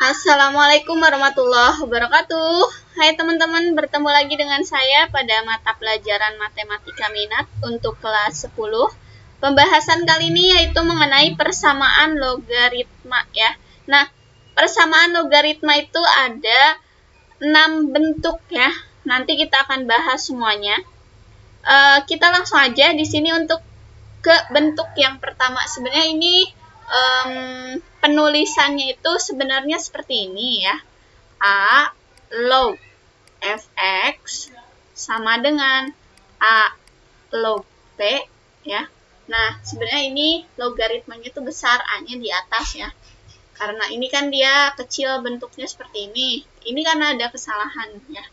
Assalamualaikum warahmatullahi wabarakatuh. Hai teman-teman, bertemu lagi dengan saya pada mata pelajaran Matematika Minat untuk kelas 10. Pembahasan kali ini yaitu mengenai persamaan logaritma ya. Nah, persamaan logaritma itu ada 6 bentuk ya. Nanti kita akan bahas semuanya. Kita langsung aja di sini untuk ke bentuk yang pertama. Sebenarnya ini penulisannya itu sebenarnya seperti ini ya. A log fx sama dengan A log p ya. Nah, sebenarnya ini logaritmanya itu besar, A-nya di atas ya. Karena ini kan dia kecil bentuknya seperti ini. Ini karena ada kesalahan ya.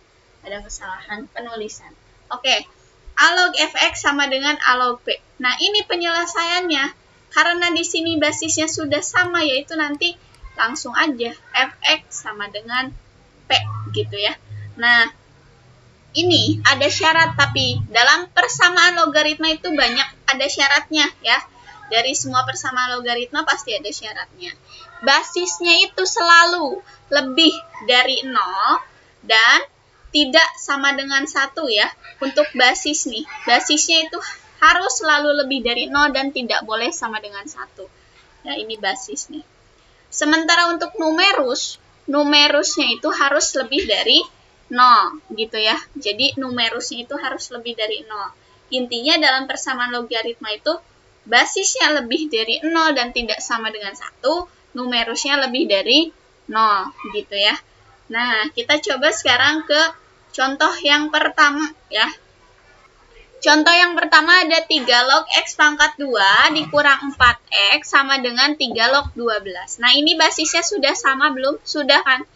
Ada kesalahan penulisan. Oke. A log fx sama dengan A log p. Nah, ini penyelesaiannya. Karena di sini basisnya sudah sama, yaitu nanti langsung aja fx sama dengan p gitu ya. Nah, ini ada syarat, tapi dalam persamaan logaritma itu banyak ada syaratnya ya. Dari semua persamaan logaritma pasti ada syaratnya. Basisnya itu selalu lebih dari 0 dan tidak sama dengan 1 ya. Untuk basis nih, basisnya itu harus selalu lebih dari 0 dan tidak boleh sama dengan 1. Ya, ini basis nih. Sementara untuk numerusnya itu harus lebih dari 0 gitu ya. Jadi numerusnya itu harus lebih dari 0. Intinya dalam persamaan logaritma itu basisnya lebih dari 0 dan tidak sama dengan 1, numerusnya lebih dari 0 gitu ya. Nah, kita coba sekarang ke contoh yang pertama ya. Contoh yang pertama ada 3 log x pangkat 2 dikurang 4x sama dengan 3 log 12. Nah, ini basisnya sudah sama belum? Sudah kan?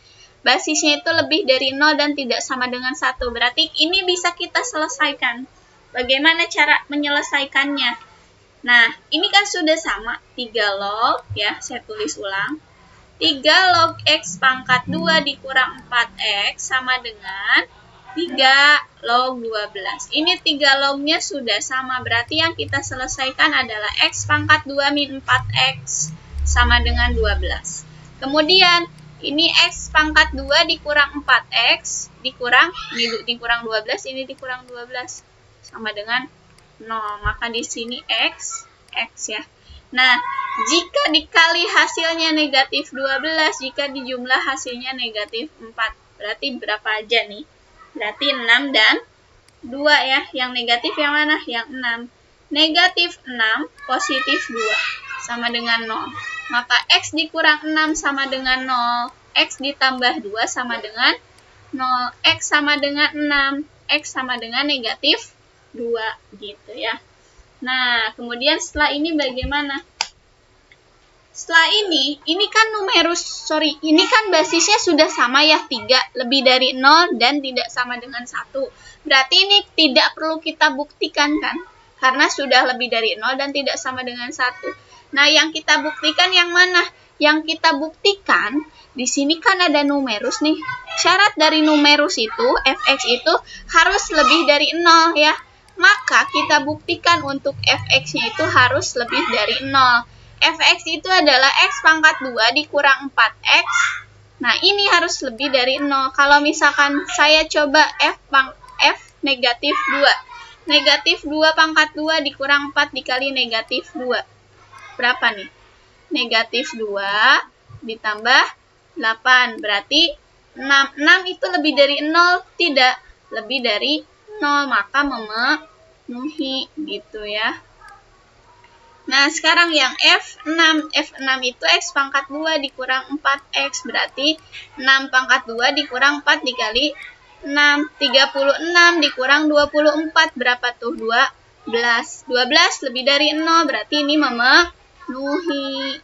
Basisnya itu lebih dari 0 dan tidak sama dengan 1. Berarti ini bisa kita selesaikan. Bagaimana cara menyelesaikannya? Nah, ini kan sudah sama. 3 log, ya, saya tulis ulang. 3 log x pangkat 2 dikurang 4x sama dengan 3 log 12. Ini 3 lognya sudah sama, berarti yang kita selesaikan adalah x pangkat 2 min 4x sama dengan 12. Kemudian, ini x pangkat 2 dikurang 4x, ini dikurang 12, ini dikurang 12, sama dengan 0. Maka di sini x ya. Nah, jika dikali hasilnya negatif 12, jika dijumlah hasilnya negatif 4, berarti berapa aja nih? Berarti 6 dan 2 ya. Yang negatif yang mana? Yang 6. Negatif 6 positif 2 sama dengan 0. Maka x dikurang 6 sama dengan 0. X ditambah 2 sama dengan 0. X sama dengan 6. X sama dengan negatif 2 gitu ya. Nah, kemudian setelah ini bagaimana? Setelah ini kan ini kan basisnya sudah sama ya, 3 lebih dari 0 dan tidak sama dengan 1. Berarti ini tidak perlu kita buktikan kan? Karena sudah lebih dari 0 dan tidak sama dengan 1. Nah, yang kita buktikan yang mana? Yang kita buktikan, di sini kan ada numerus nih. Syarat dari numerus itu, fx itu harus lebih dari 0 ya. Maka kita buktikan untuk fx-nya itu harus lebih dari 0. Fx itu adalah x pangkat 2 dikurang 4x. Nah, ini harus lebih dari 0. Kalau misalkan saya coba f negatif 2. Negatif 2 pangkat 2 dikurang 4 dikali negatif 2. Berapa nih? Negatif 2 ditambah 8. Berarti 6. 6 itu lebih dari 0? Tidak. Lebih dari 0. Maka memenuhi gitu ya. Nah, sekarang yang F6. F6 itu x pangkat 2 dikurang 4x. Berarti 6 pangkat 2 dikurang 4 dikali 6. 36 dikurang 24. Berapa tuh? 12. 12 lebih dari 0. Berarti ini memenuhi.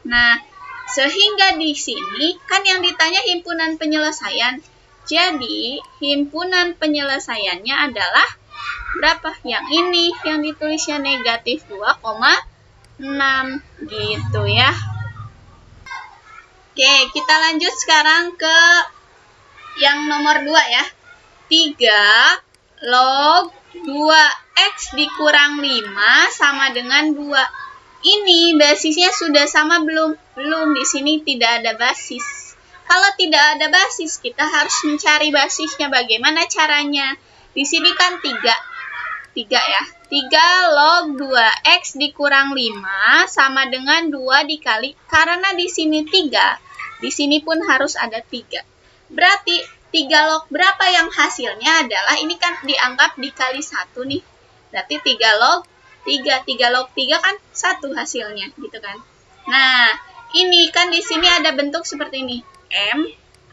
Nah, sehingga di sini kan yang ditanya himpunan penyelesaian. Jadi, himpunan penyelesaiannya adalah berapa? Yang ini, yang ditulisnya negatif 2,6 gitu ya. Oke, kita lanjut sekarang ke yang nomor 2 ya. 3 log 2x dikurang 5 sama dengan 2. Ini basisnya sudah sama belum? Belum, di sini tidak ada basis. Kalau tidak ada basis, kita harus mencari basisnya. Bagaimana caranya? Di sini kan 3 ya. 3 log 2x dikurang 5 sama dengan 2 dikali. Karena di sini 3, di sini pun harus ada 3. Berarti 3 log berapa yang hasilnya adalah, ini kan dianggap dikali 1 nih. Berarti 3 log 3. 3 log 3 kan 1 hasilnya, gitu kan. Nah, ini kan di sini ada bentuk seperti ini. M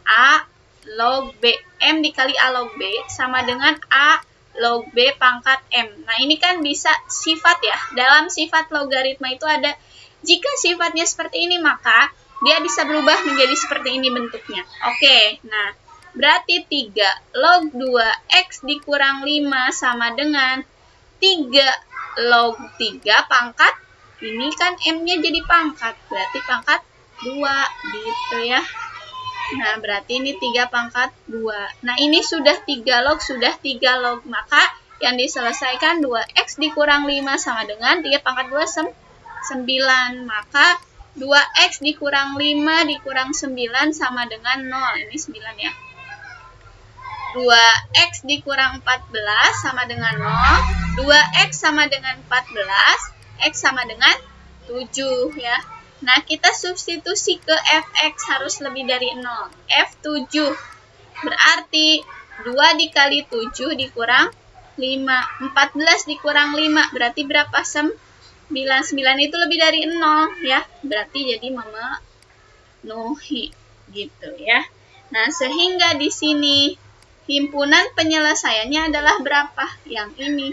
A log B. M dikali A log B sama dengan A log B pangkat M. Nah, ini kan bisa sifat ya. Dalam sifat logaritma itu ada, jika sifatnya seperti ini, maka dia bisa berubah menjadi seperti ini bentuknya. Oke, nah, berarti 3 log 2x dikurang 5 sama dengan 3 log 3 pangkat, ini kan M-nya jadi pangkat, berarti pangkat 2, gitu ya. Nah, berarti ini 3 pangkat 2. Nah, ini sudah 3 log, maka yang diselesaikan 2x dikurang 5 sama dengan 3 pangkat 2, 9. Maka 2x dikurang 5 dikurang 9 sama dengan 0. Ini 9 ya. 2x dikurang 14 sama dengan 0. 2x sama dengan 14. X sama dengan 7 ya. Nah, kita substitusi ke fx harus lebih dari 0. F7 berarti 2 dikali 7 dikurang 5. 14 dikurang 5 berarti berapa? 9. 9 itu lebih dari 0 ya. Berarti jadi memenuhi gitu ya. Nah, sehingga di sini himpunan penyelesaiannya adalah berapa? Yang ini.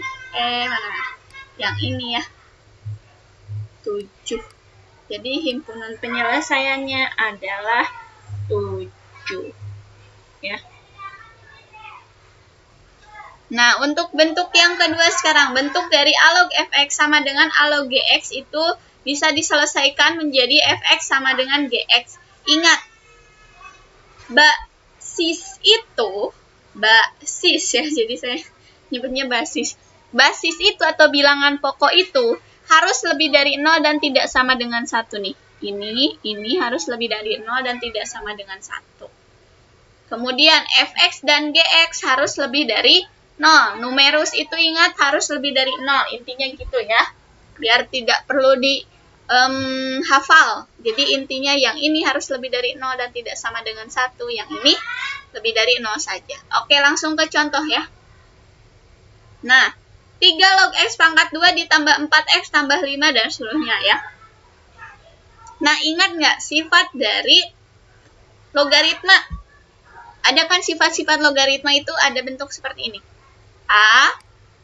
Mana? Yang ini ya. 7. Jadi himpunan penyelesaiannya adalah 7 ya. Nah, untuk bentuk yang kedua sekarang, bentuk dari A log fx sama dengan A log gx itu bisa diselesaikan menjadi fx sama dengan gx. Ingat, basis itu, basis ya, jadi saya nyebutnya basis. Basis itu atau bilangan pokok itu harus lebih dari 0 dan tidak sama dengan 1 nih. Ini harus lebih dari 0 dan tidak sama dengan 1. Kemudian fx dan gx harus lebih dari 0. Numerus itu ingat harus lebih dari 0. Intinya gitu ya. Biar tidak perlu hafal. Jadi intinya yang ini harus lebih dari 0 dan tidak sama dengan 1. Yang ini lebih dari 0 saja. Oke, langsung ke contoh ya. Nah, 3 log x pangkat 2 ditambah 4x tambah 5 dan seterusnya ya. Nah, ingat nggak sifat dari logaritma? Ada kan sifat-sifat logaritma itu ada bentuk seperti ini. A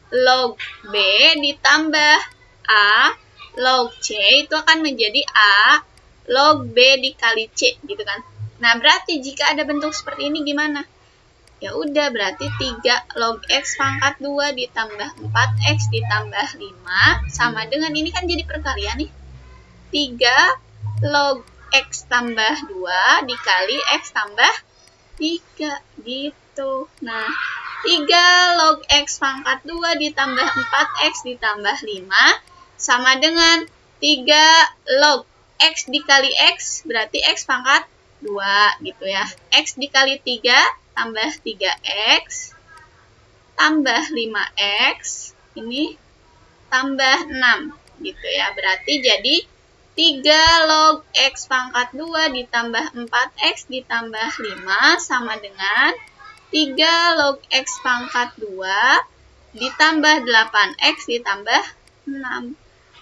log B ditambah A log C itu akan menjadi A log B dikali C gitu kan. Nah, berarti jika ada bentuk seperti ini gimana? Ya udah, berarti 3 log x pangkat 2 ditambah 4x ditambah 5 sama dengan ini kan jadi perkalian nih. 3 log x tambah 2 dikali x tambah 3 gitu. Nah, 3 log x pangkat 2 ditambah 4x ditambah 5 sama dengan 3 log x dikali x berarti x pangkat 2 gitu ya. X dikali 3 tambah 3x tambah 5x ini tambah 6 gitu ya. Berarti jadi 3 log x pangkat 2 ditambah 4x ditambah 5 sama dengan 3 log x pangkat 2 ditambah 8x ditambah 6.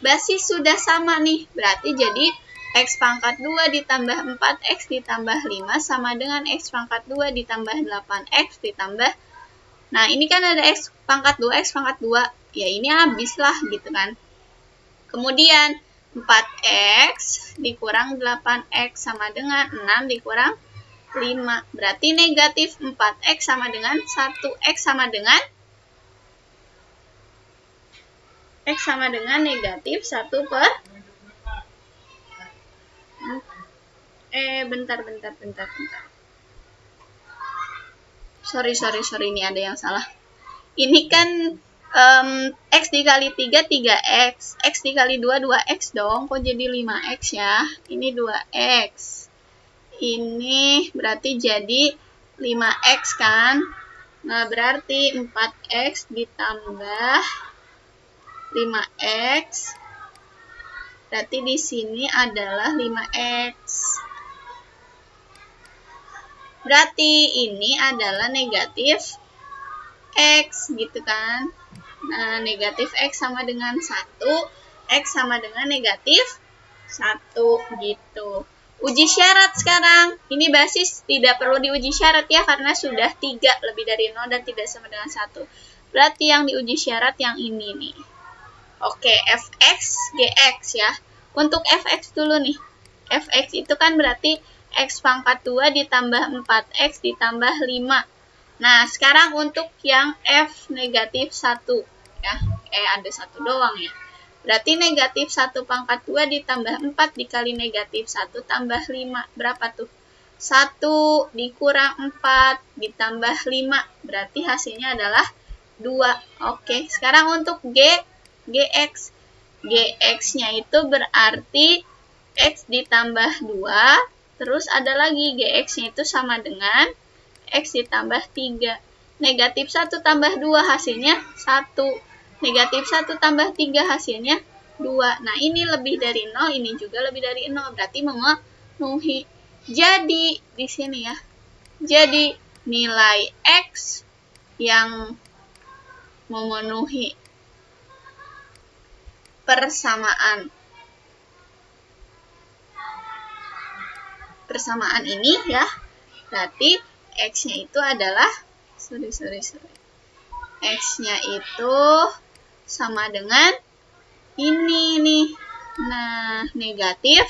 Basis sudah sama nih, berarti jadi x pangkat 2 ditambah 4x ditambah 5 sama dengan x pangkat 2 ditambah 8x ditambah. Nah, ini kan ada x pangkat 2, x pangkat 2. Ya, ini habislah gitu kan. Kemudian 4x dikurang 8x sama dengan 6 dikurang 5. Berarti negatif 4x sama dengan 1. X sama dengan negatif 1 per bentar. Sorry, ini ada yang salah. Ini kan x dikali 3, 3x. X dikali 2, 2x dong. Kok jadi 5x ya? Ini 2x. Ini berarti jadi 5x kan? Nah, berarti 4x ditambah 5x. Berarti di sini adalah 5x. Berarti ini adalah negatif x gitu kan. Nah, negatif x sama dengan 1, x sama dengan negatif 1 gitu. Uji syarat sekarang. Ini basis tidak perlu diuji syarat ya, karena sudah 3 lebih dari 0 dan tidak sama dengan 1. Berarti yang diuji syarat yang ini nih. Oke, fx, gx ya. Untuk fx dulu nih. Fx itu kan berarti x pangkat 2 ditambah 4x ditambah 5. Nah, sekarang untuk yang f negatif 1 ya. Ada 1 doang ya. Berarti negatif 1 pangkat 2 ditambah 4 dikali negatif 1 tambah 5. Berapa tuh? 1 dikurang 4 ditambah 5. Berarti hasilnya adalah 2. Oke, sekarang untuk gx. Gx-nya itu berarti x ditambah 2. Terus ada lagi gx-nya itu sama dengan x ditambah 3. Negatif 1 tambah 2 hasilnya 1. Negatif 1 tambah 3 hasilnya 2. Nah, ini lebih dari 0, ini juga lebih dari 0. Berarti memenuhi. Jadi, di sini ya. Jadi, nilai X yang memenuhi persamaan. Persamaan ini ya. Berarti X-nya itu adalah X-nya itu sama dengan ini nih. Nah, negatif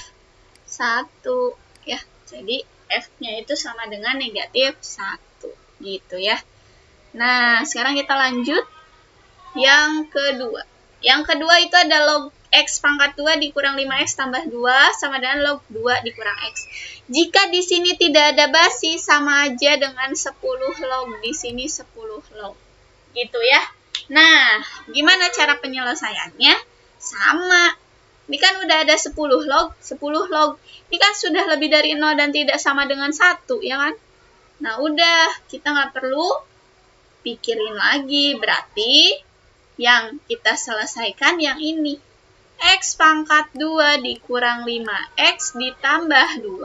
1 ya. Jadi F-nya itu sama dengan negatif 1 gitu ya. Nah, sekarang kita lanjut yang kedua. Yang kedua itu ada log x pangkat 2 dikurang 5x tambah 2 sama dengan log 2 dikurang x. Jika di sini tidak ada basis, sama aja dengan 10 log. Di sini 10 log. Gitu ya. Nah, gimana cara penyelesaiannya? Sama. Ini kan udah ada 10 log. Ini kan sudah lebih dari 0 dan tidak sama dengan 1, ya kan? Nah, udah. Kita nggak perlu pikirin lagi. Berarti yang kita selesaikan yang ini. X pangkat 2 dikurang 5x ditambah 2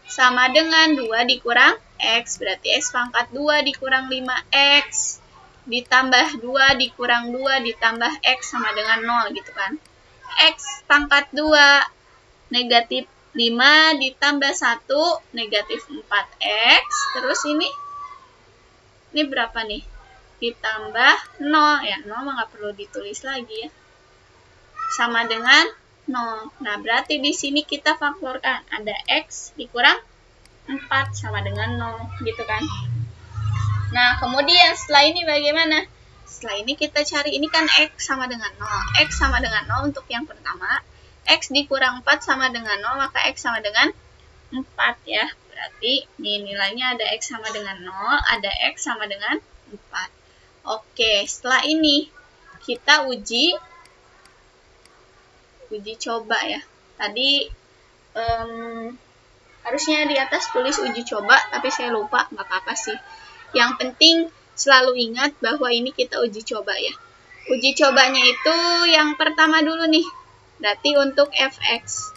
sama dengan 2 dikurang x. Berarti x pangkat 2 dikurang 5x ditambah 2 dikurang 2 ditambah x sama dengan 0 gitu kan. X pangkat 2 negatif 5 ditambah 1 negatif 4x. Terus ini berapa nih? Ditambah 0 ya. 0 mah nggak perlu ditulis lagi ya. Sama dengan 0. Nah, berarti di sini kita faktorkan. Ada x dikurang 4 sama dengan 0 gitu kan. Nah, kemudian setelah ini bagaimana? Setelah ini kita cari, ini kan x sama dengan 0. X sama dengan 0 untuk yang pertama. X dikurang 4 sama dengan 0, maka x sama dengan 4 ya. Berarti ini nilainya ada x sama dengan 0, ada x sama dengan 4. Oke, setelah ini kita uji coba ya. Tadi harusnya di atas tulis uji coba, tapi saya lupa, nggak apa-apa sih. Yang penting selalu ingat bahwa ini kita uji coba ya. Uji cobanya itu yang pertama dulu nih. Berarti untuk fx.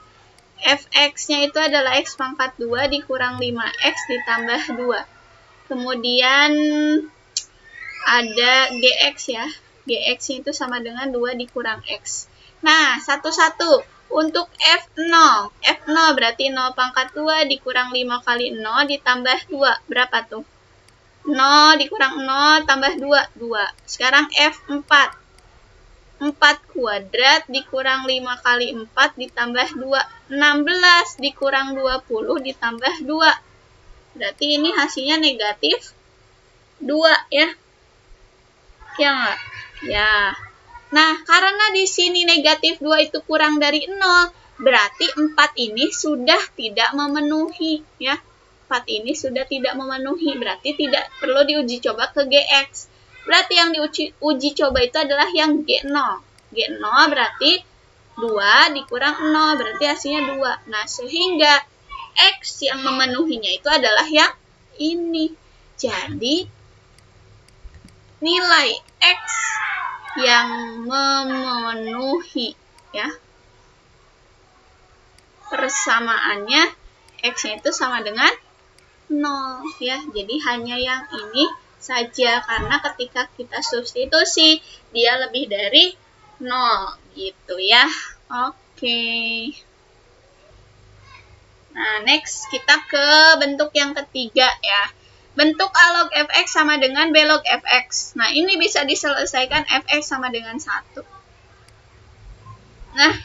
Fx-nya itu adalah x pangkat 2 dikurang 5x ditambah 2. Kemudian ada gx ya. Gx-nya itu sama dengan 2 dikurang x. Nah, satu-satu. Untuk f0. F0 berarti 0 pangkat 2 dikurang 5 kali 0 ditambah 2. Berapa tuh? 0 dikurang 0 tambah 2. 2. Sekarang f4. 4 kuadrat dikurang 5 kali 4 ditambah 2. 16 dikurang 20 ditambah 2. Berarti ini hasilnya negatif 2 ya. Ya nggak? Ya. Nah, karena di sini negatif 2 itu kurang dari 0, berarti 4 ini sudah tidak memenuhi ya. 4 ini sudah tidak memenuhi, berarti tidak perlu diuji coba ke gx. Berarti yang diuji coba itu adalah yang g0. G0 berarti 2 dikurang 0, berarti hasilnya 2. Nah, sehingga X yang memenuhinya itu adalah yang ini. Jadi, nilai X yang memenuhi ya persamaannya X-nya itu sama dengan 0 ya. Jadi hanya yang ini saja karena ketika kita substitusi dia lebih dari 0 gitu ya. Oke. Nah, next kita ke bentuk yang ketiga ya. Bentuk A log fx sama dengan B log fx. Nah, ini bisa diselesaikan fx sama dengan 1. Nah,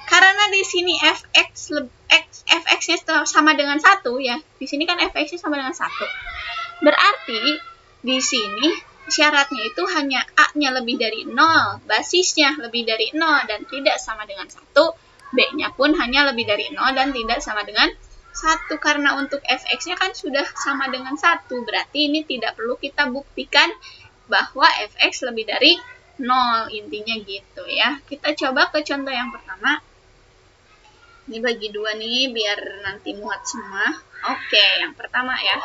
karena di sini fx-nya sama dengan 1 ya. Di sini kan fx-nya sama dengan 1. Berarti di sini syaratnya itu hanya A-nya lebih dari 0, basisnya lebih dari 0 dan tidak sama dengan 1. B-nya pun hanya lebih dari 0 dan tidak sama dengan 1. Karena untuk fx-nya kan sudah sama dengan 1. Berarti ini tidak perlu kita buktikan bahwa fx lebih dari 0. Intinya gitu ya. Kita coba ke contoh yang pertama. Ini bagi 2 nih biar nanti muat semua. Oke, yang pertama ya.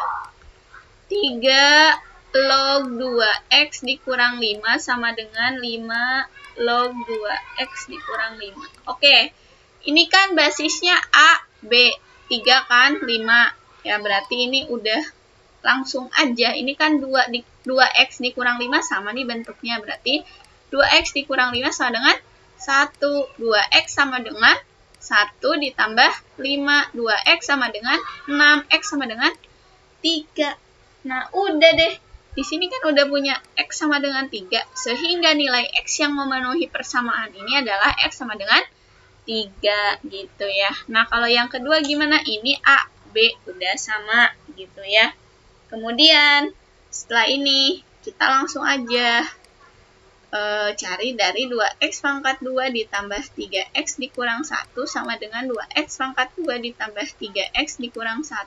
3 log 2x dikurang 5 sama dengan 5 log 2x dikurang 5. Oke, ini kan basisnya A, B, 3 kan, 5. Ya, berarti ini udah langsung aja. Ini kan 2x dikurang 5 sama nih bentuknya. Berarti 2x dikurang 5 sama dengan 1. 2x sama dengan 1 ditambah 5. 2x sama dengan 6. X sama dengan 3. Nah, udah deh. Di sini kan udah punya X sama dengan 3. Sehingga nilai X yang memenuhi persamaan ini adalah X sama dengan 3 gitu ya. Nah, kalau yang kedua gimana? Ini A, B udah sama gitu ya. Kemudian setelah ini kita langsung aja cari dari 2x pangkat 2 ditambah 3x dikurang 1 sama dengan 2x pangkat 2 ditambah 3x dikurang 1.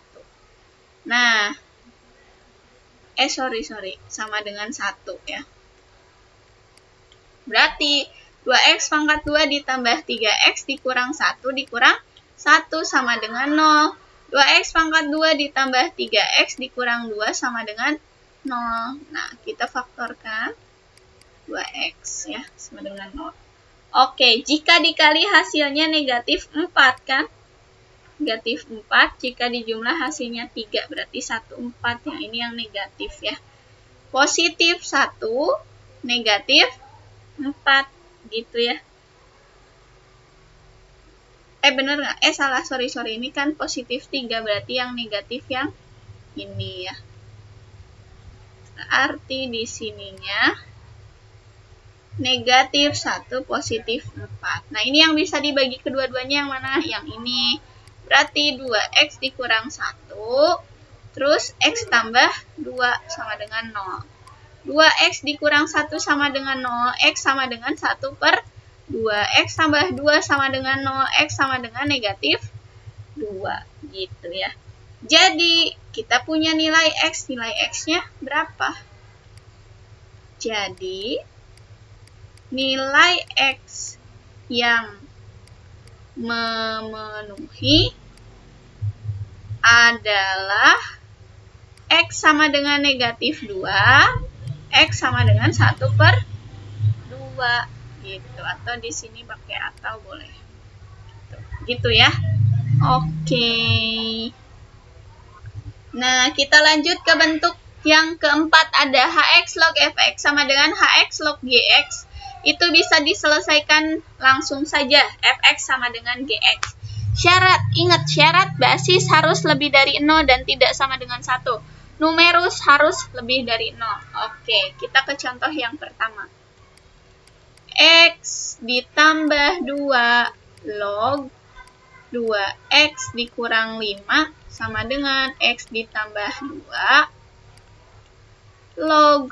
Nah, sama dengan 1 ya. Berarti 2x pangkat 2 ditambah 3x dikurang 1 dikurang 1 sama dengan 0. 2x pangkat 2 ditambah 3x dikurang 2 sama dengan 0. Nah, kita faktorkan 2x ya, sama dengan 0. Oke, jika dikali hasilnya negatif 4 kan? Negatif 4, jika dijumlah hasilnya 3, berarti 1, 4. Yang ini yang negatif ya. Positif 1, negatif 4, gitu ya. Bener nggak? Salah, sorry. Ini kan positif 3, berarti yang negatif yang ini ya. Arti di sininya negatif 1, positif 4. Nah, ini yang bisa dibagi kedua-duanya yang mana? Yang ini. Berarti 2x dikurang 1, terus x tambah 2 sama dengan 0. 2x dikurang 1 sama dengan 0, x sama dengan 1 per 2. X tambah 2 sama dengan 0, x sama dengan negatif 2. Gitu ya. Jadi, kita punya nilai x. Nilai x-nya berapa? Jadi, nilai x yang memenuhi adalah x sama dengan negatif 2, x sama dengan 1 per 2 gitu. Atau di sini pakai atau boleh. Gitu ya. Oke. Nah, kita lanjut ke bentuk yang keempat. Ada hx log fx sama dengan hx log gx. Itu bisa diselesaikan langsung saja. Fx sama dengan gx. Syarat, ingat syarat basis harus lebih dari 0 dan tidak sama dengan 1. Numerus harus lebih dari 0. Oke, kita ke contoh yang pertama. X ditambah 2 log 2x dikurang 5 sama dengan x ditambah 2 log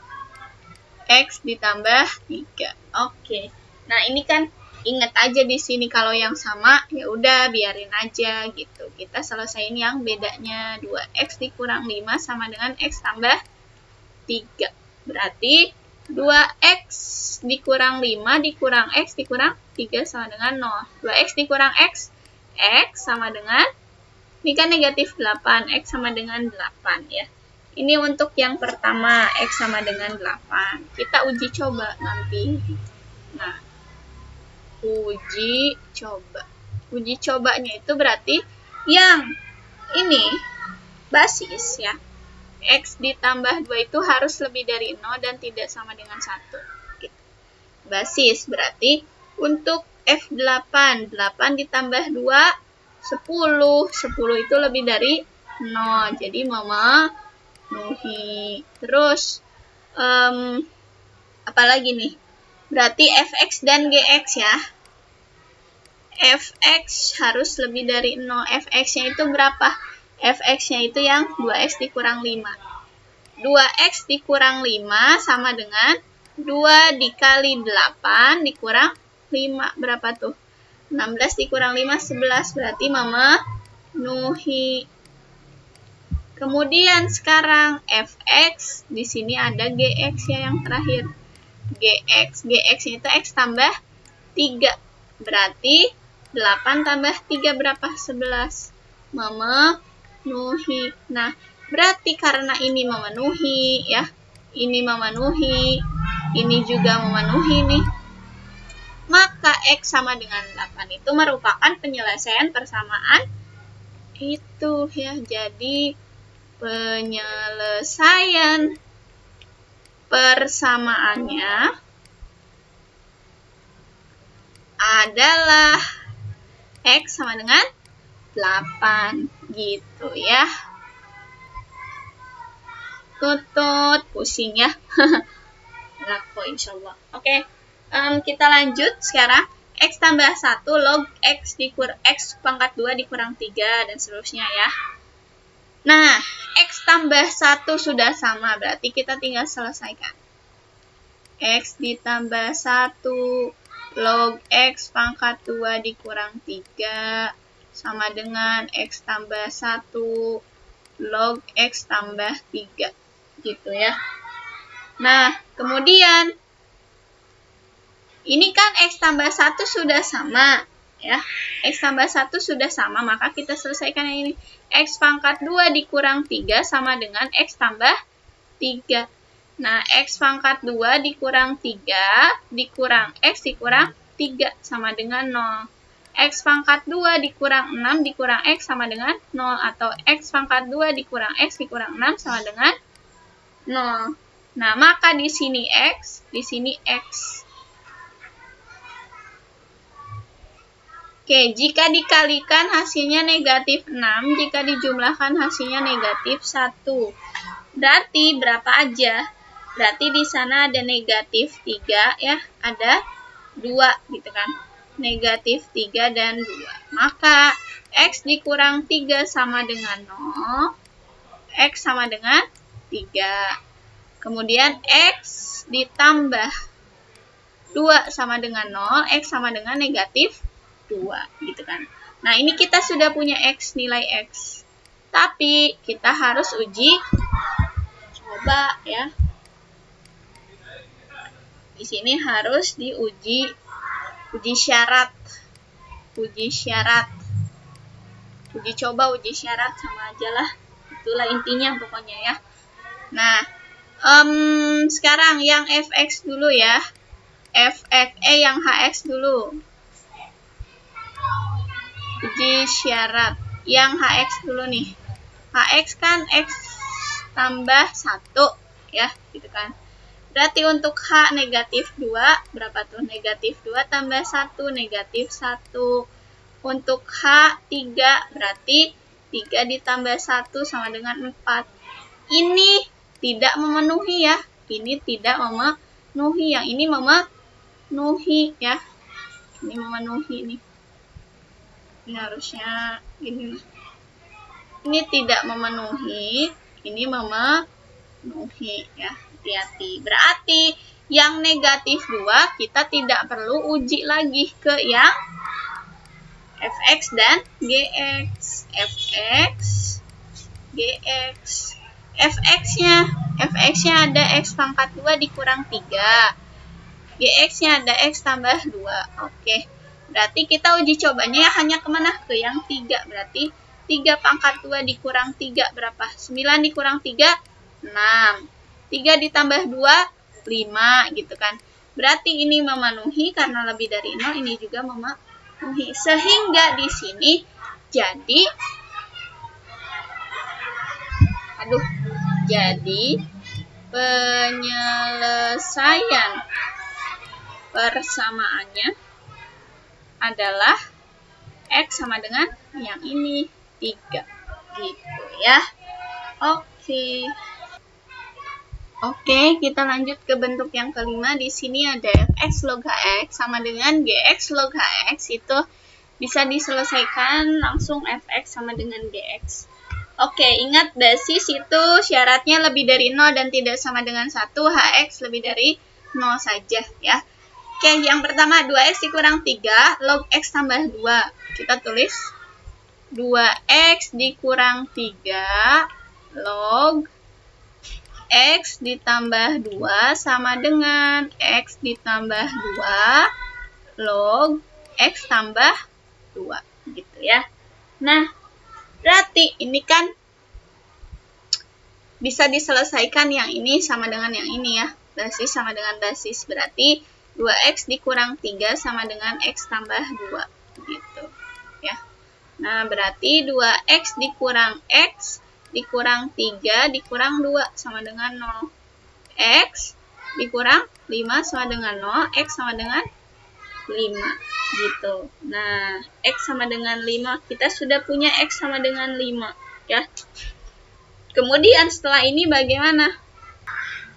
x ditambah 3. Oke. Nah, ini kan ingat aja di sini kalau yang sama ya udah biarin aja gitu. Kita selesaiin yang bedanya. 2x dikurang 5 sama dengan x tambah 3. Berarti 2x dikurang 5 dikurang x dikurang 3 sama dengan 0. 2x dikurang x sama dengan Ini kan negatif 8, X sama dengan 8 ya. Ini untuk yang pertama, X sama dengan 8. Kita uji coba nanti. Nah, uji coba. Uji cobanya itu berarti yang ini basis ya. X ditambah 2 itu harus lebih dari 0 dan tidak sama dengan 1. Gitu. Basis berarti untuk F8, 8 ditambah 2, 10. 10 itu lebih dari 0. Jadi memenuhi. Terus, apalagi nih? Berarti Fx dan Gx ya. Fx harus lebih dari 0. Fx-nya itu berapa? Fx-nya itu yang 2x dikurang 5. 2x dikurang 5 sama dengan 2 dikali 8 dikurang 5. Berapa tuh? 16 dikurang 5, 11. Berarti memenuhi. Kemudian sekarang Fx, di sini ada Gx ya yang terakhir. Gx-nya itu X tambah 3. Berarti 8 tambah 3 berapa? 11. Memenuhi. Nah, berarti karena ini memenuhi ya, ini memenuhi, ini juga memenuhi nih, maka X sama dengan 8 itu merupakan penyelesaian persamaan itu ya. Jadi penyelesaian persamaannya adalah X sama dengan 8 gitu ya. Tutut, pusing ya. Laku insyaallah. Oke, kita lanjut sekarang. X tambah 1 log X dikurang X pangkat 2 dikurang 3 dan seterusnya ya. Nah, X tambah 1 sudah sama, berarti kita tinggal selesaikan. X ditambah 1 log X pangkat 2 dikurang 3 sama dengan X tambah 1 log X tambah 3. Gitu ya. Nah, kemudian ini kan X tambah 1 sudah sama ya. X tambah 1 sudah sama, maka kita selesaikan yang ini. X pangkat 2 dikurang 3 sama dengan X tambah 3. Nah, X pangkat 2 dikurang 3 dikurang X dikurang 3 sama dengan 0. X pangkat 2 dikurang 6 dikurang X sama dengan 0. Atau X pangkat 2 dikurang X dikurang 6 sama dengan 0. Nah, maka di sini X, di sini X. Oke, jika dikalikan hasilnya negatif 6, jika dijumlahkan hasilnya negatif 1. Berarti berapa aja? Berarti di sana ada negatif 3 ya, ada 2 gitu kan. Negatif 3 dan 2. Maka X dikurang 3 sama dengan 0. X sama dengan 3. Kemudian X ditambah 2 sama dengan 0. X sama dengan negatif 2 gitu kan. Nah, ini kita sudah punya X, nilai X. Tapi kita harus uji coba ya. Di sini harus diuji syarat. Uji syarat. Uji coba, uji syarat sama aja lah. Itulah intinya pokoknya ya. Nah, sekarang yang Fx dulu ya. Yang Hx dulu. Uji syarat. Yang Hx dulu nih. Hx kan X tambah 1 ya, gitu kan. Berarti untuk H negatif 2, berapa tuh? Negatif 2 tambah 1, negatif 1. Untuk H 3, berarti 3 ditambah 1 sama dengan 4. Ini tidak memenuhi ya. Ini tidak memenuhi. Yang ini memenuhi ya. Ini memenuhi nih. Ini harusnya gini. Ini tidak memenuhi. Ini memenuhi ya. Hati-hati. Berarti yang negatif 2 kita tidak perlu uji lagi ke yang Fx dan Gx. Fx, Gx. Fx-nya ada X pangkat 2 dikurang 3. Gx-nya ada X tambah 2. Oke. Berarti kita uji cobanya ya hanya kemana? Ke yang 3. Berarti 3 pangkat 2 dikurang 3 berapa? 9 dikurang 3, 6. 3 ditambah 2, 5 gitu kan. Berarti ini memenuhi karena lebih dari 0, ini juga memenuhi. Sehingga di sini jadi penyelesaian persamaannya adalah X sama dengan yang ini 3 gitu ya. Oke, kita lanjut ke bentuk yang kelima. Di sini ada fx log hx sama dengan gx log hx. Itu bisa diselesaikan langsung fx sama dengan gx. Oke, ingat basis itu syaratnya lebih dari 0 dan tidak sama dengan 1. Hx lebih dari 0 saja ya. Oke, yang pertama 2x dikurang 3 log x tambah 2. Kita tulis 2x dikurang 3 log x ditambah 2 sama dengan x ditambah 2 log x tambah 2 gitu ya. Nah, berarti ini kan bisa diselesaikan yang ini sama dengan yang ini ya. Basis sama dengan basis. Berarti 2x dikurang 3 sama dengan x tambah 2 gitu ya. Nah, berarti 2x dikurang x dikurang 3 dikurang 2 sama dengan 0. X dikurang 5 sama dengan 0, x sama dengan 5 gitu. Nah, x sama dengan 5, kita sudah punya x sama dengan 5 ya. Kemudian setelah ini bagaimana?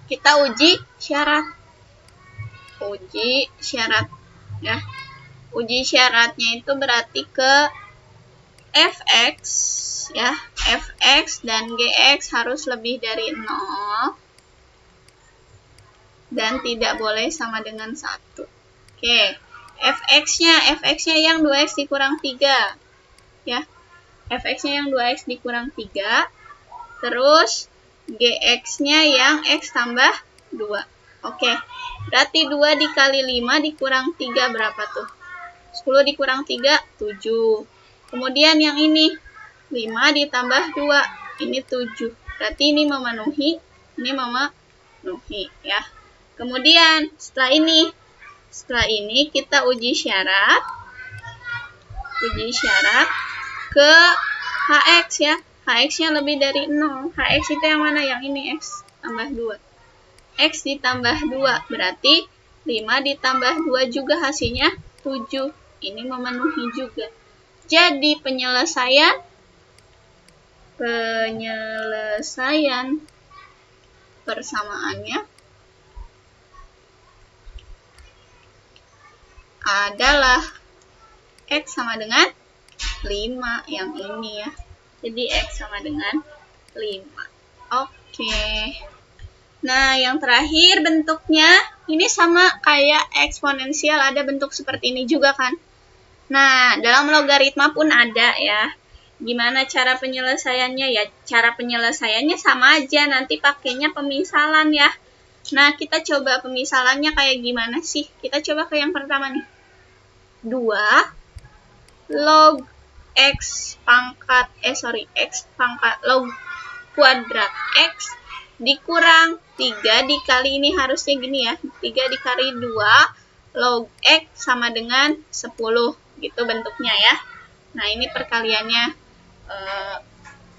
Kita uji syarat. Ya. Uji syaratnya itu berarti ke fx ya. Fx dan gx harus lebih dari 0 dan tidak boleh sama dengan 1. Oke. fx-nya yang 2x dikurang 3 ya. fx-nya yang 2x dikurang 3. Terus gx-nya yang x tambah 2. Oke, berarti 2 dikali 5 dikurang 3 berapa tuh? 10 dikurang 3, 7. Kemudian yang ini, 5 ditambah 2, ini 7. Berarti ini memenuhi ya. Kemudian setelah ini kita uji syarat ke hx ya. Hx-nya lebih dari 0. Hx itu yang mana? Yang ini, x tambah 2. X ditambah 2, berarti 5 ditambah 2 juga hasilnya 7. Ini memenuhi juga. Jadi penyelesaian persamaannya adalah X sama dengan 5 yang ini ya. Jadi X sama dengan 5. Oke. Nah, yang terakhir bentuknya ini sama kayak eksponensial, ada bentuk seperti ini juga kan. Nah, dalam logaritma pun ada ya. Gimana cara penyelesaiannya? Ya, cara penyelesaiannya sama aja, nanti pakainya pemisalan ya. Nah, kita coba pemisalannya kayak gimana sih? Kita coba ke yang pertama nih. 2 log x pangkat log kuadrat x dikurang 3 dikali ini harusnya gini ya. 3 dikali 2 log x sama dengan 10. Gitu bentuknya ya. Nah, ini perkaliannya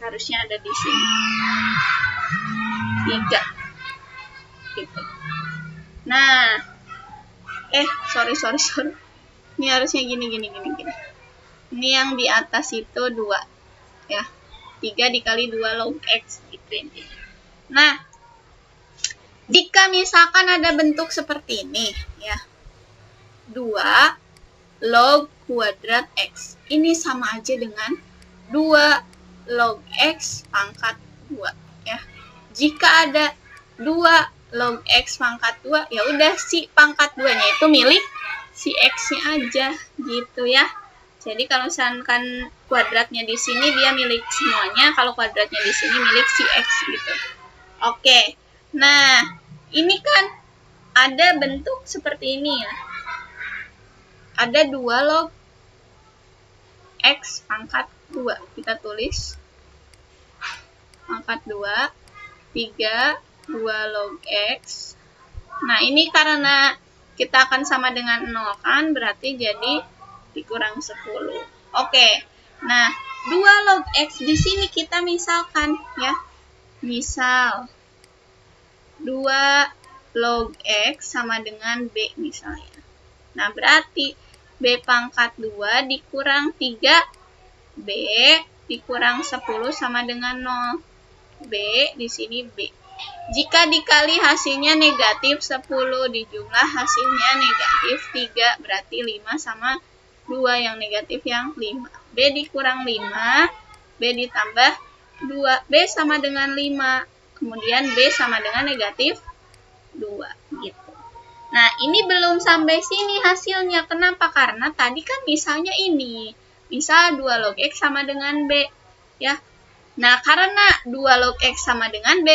harusnya ada di sini. 3. Gitu. Nah, sorry. Ini harusnya gini. Ini yang di atas itu 2 ya. 3 dikali 2 log x gitu intinya. Nah, jika misalkan ada bentuk seperti ini ya. 2 log kuadrat x. Ini sama aja dengan 2 log x pangkat 2 ya. Jika ada 2 log x pangkat 2, ya udah si pangkat 2-nya itu milik si x-nya aja gitu ya. Jadi kalau misalkan kuadratnya di sini dia milik semuanya, kalau kuadratnya di sini milik si x gitu. Oke. Nah, ini kan ada bentuk seperti ini ya. Ada 2 log x pangkat 2. Kita tulis pangkat 2, 3, 2 log X. Nah, ini karena kita akan sama dengan 0 kan, berarti jadi dikurang 10. Oke, nah 2 log X di sini kita misalkan ya. Misal 2 log X sama dengan B misalnya. Nah, berarti B pangkat 2 dikurang 3B dikurang 10 sama dengan 0. B di sini B. Jika dikali hasilnya negatif 10, dijumlah hasilnya negatif 3, berarti 5 sama 2, yang negatif yang 5. B dikurang 5, B ditambah 2, B sama dengan 5. Kemudian B sama dengan negatif 2, gitu. Nah, ini belum sampai sini hasilnya. Kenapa? Karena tadi kan misalnya ini. Misal 2 log X sama dengan B. Ya. Nah, karena 2 log X sama dengan B,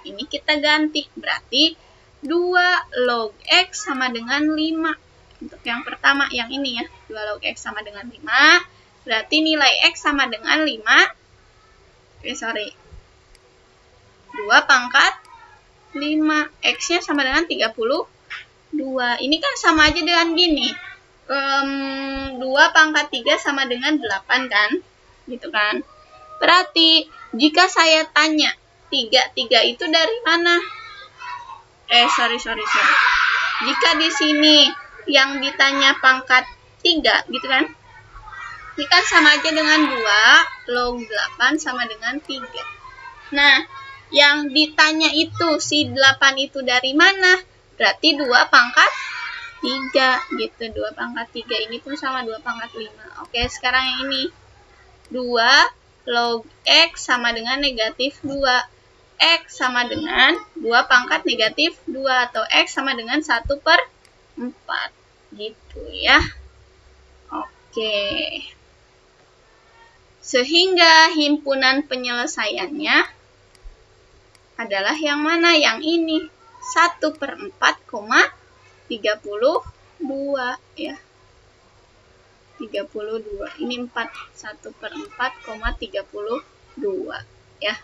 ini kita ganti. Berarti 2 log X sama dengan 5. Untuk yang pertama, yang ini ya. 2 log X sama dengan 5. Berarti nilai X sama dengan 5. 2 pangkat 5. X-nya sama dengan 32. Ini kan sama aja dengan gini. 2 pangkat 3 sama dengan 8 kan? Gitu kan? Berarti, jika saya tanya 3 itu dari mana? Sorry. Jika di sini yang ditanya pangkat 3, gitu kan? Ini kan sama aja dengan 2 log 8 sama dengan 3. Nah, yang ditanya itu, si 8 itu dari mana? Berarti 2 pangkat 3, gitu. 2 pangkat 3 ini pun sama 2 pangkat 5. Oke, sekarang yang ini. 2 log X sama dengan negatif 2. X sama dengan 2 pangkat negatif 2, atau X sama dengan 1/4. Gitu ya. Oke. Sehingga himpunan penyelesaiannya adalah yang mana? Yang ini. 1/4,32 ya. 32. Ini 4. 1/4,32 ya.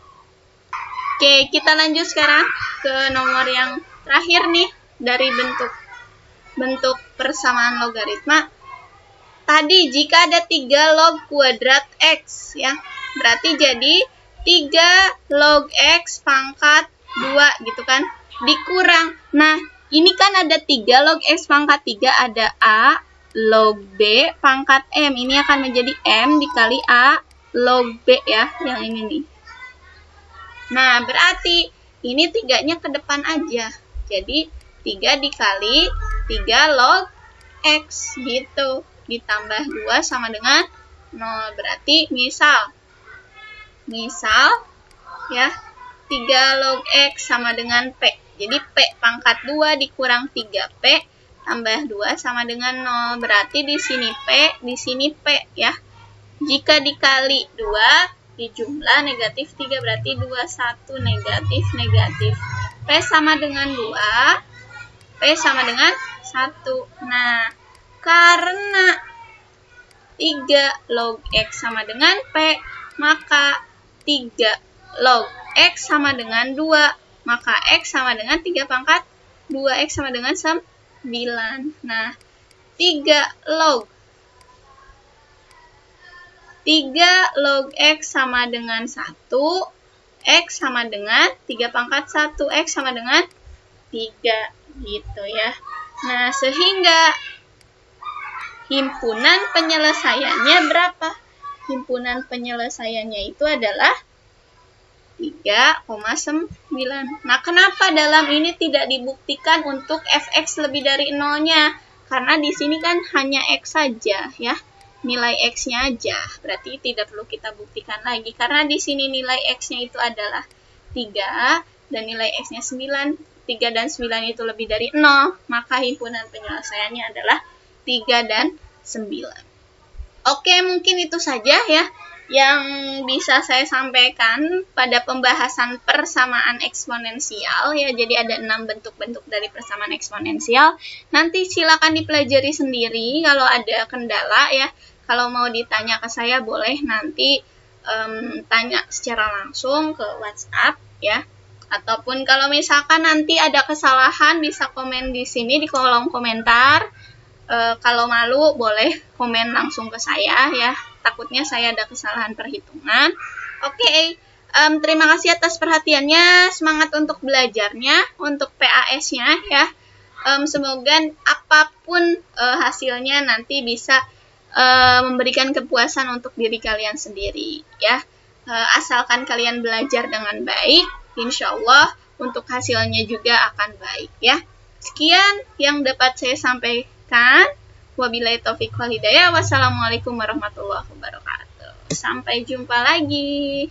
Oke, kita lanjut sekarang ke nomor yang terakhir nih dari bentuk persamaan logaritma. Tadi jika ada 3 log kuadrat X ya, berarti jadi 3 log X pangkat 2 gitu kan, dikurang. Nah, ini kan ada 3 log X pangkat 3, ada A log B pangkat M. Ini akan menjadi M dikali A log B ya, yang ini nih. Nah, berarti ini 3-nya ke depan aja. Jadi, 3 dikali 3 log X gitu. Ditambah 2 sama dengan 0. Berarti misal ya, 3 log X sama dengan P. Jadi P pangkat 2 dikurang 3P tambah 2 sama dengan 0. Berarti di sini P, di sini P ya. Jika dikali 2 dijumlah negatif 3, berarti 21 negatif. P sama dengan 2, P sama dengan 1. Nah, karena 3 log X sama dengan P, maka 3 log X sama dengan 2, maka X sama dengan 3 pangkat 2, X sama dengan 9. Nah, 3 log X sama dengan 1, X sama dengan 3 pangkat 1, X sama dengan 3, gitu ya. Nah, sehingga himpunan penyelesaiannya berapa? Himpunan penyelesaiannya itu adalah 3,9. Nah, kenapa dalam ini tidak dibuktikan untuk fx lebih dari 0-nya? Karena di sini kan hanya x saja ya. Nilai x-nya aja. Berarti tidak perlu kita buktikan lagi. Karena di sini nilai x-nya itu adalah 3 dan nilai x-nya 9. 3 dan 9 itu lebih dari 0. Maka himpunan penyelesaiannya adalah 3 dan 9. Oke, mungkin itu saja ya yang bisa saya sampaikan pada pembahasan persamaan eksponensial ya. Jadi ada 6 bentuk-bentuk dari persamaan eksponensial. Nanti silakan dipelajari sendiri kalau ada kendala ya. Kalau mau ditanya ke saya boleh nanti tanya secara langsung ke WhatsApp ya. Ataupun kalau misalkan nanti ada kesalahan bisa komen di sini di kolom komentar. Kalau malu boleh komen langsung ke saya ya. Takutnya saya ada kesalahan perhitungan. Oke. Terima kasih atas perhatiannya. Semangat untuk belajarnya, untuk PAS-nya ya. Semoga apapun hasilnya nanti bisa memberikan kepuasan untuk diri kalian sendiri ya. Asalkan kalian belajar dengan baik, insya Allah untuk hasilnya juga akan baik ya. Sekian yang dapat saya sampaikan. Wabillahi taufiq wal hidayah. Wassalamualaikum warahmatullahi wabarakatuh. Sampai jumpa lagi.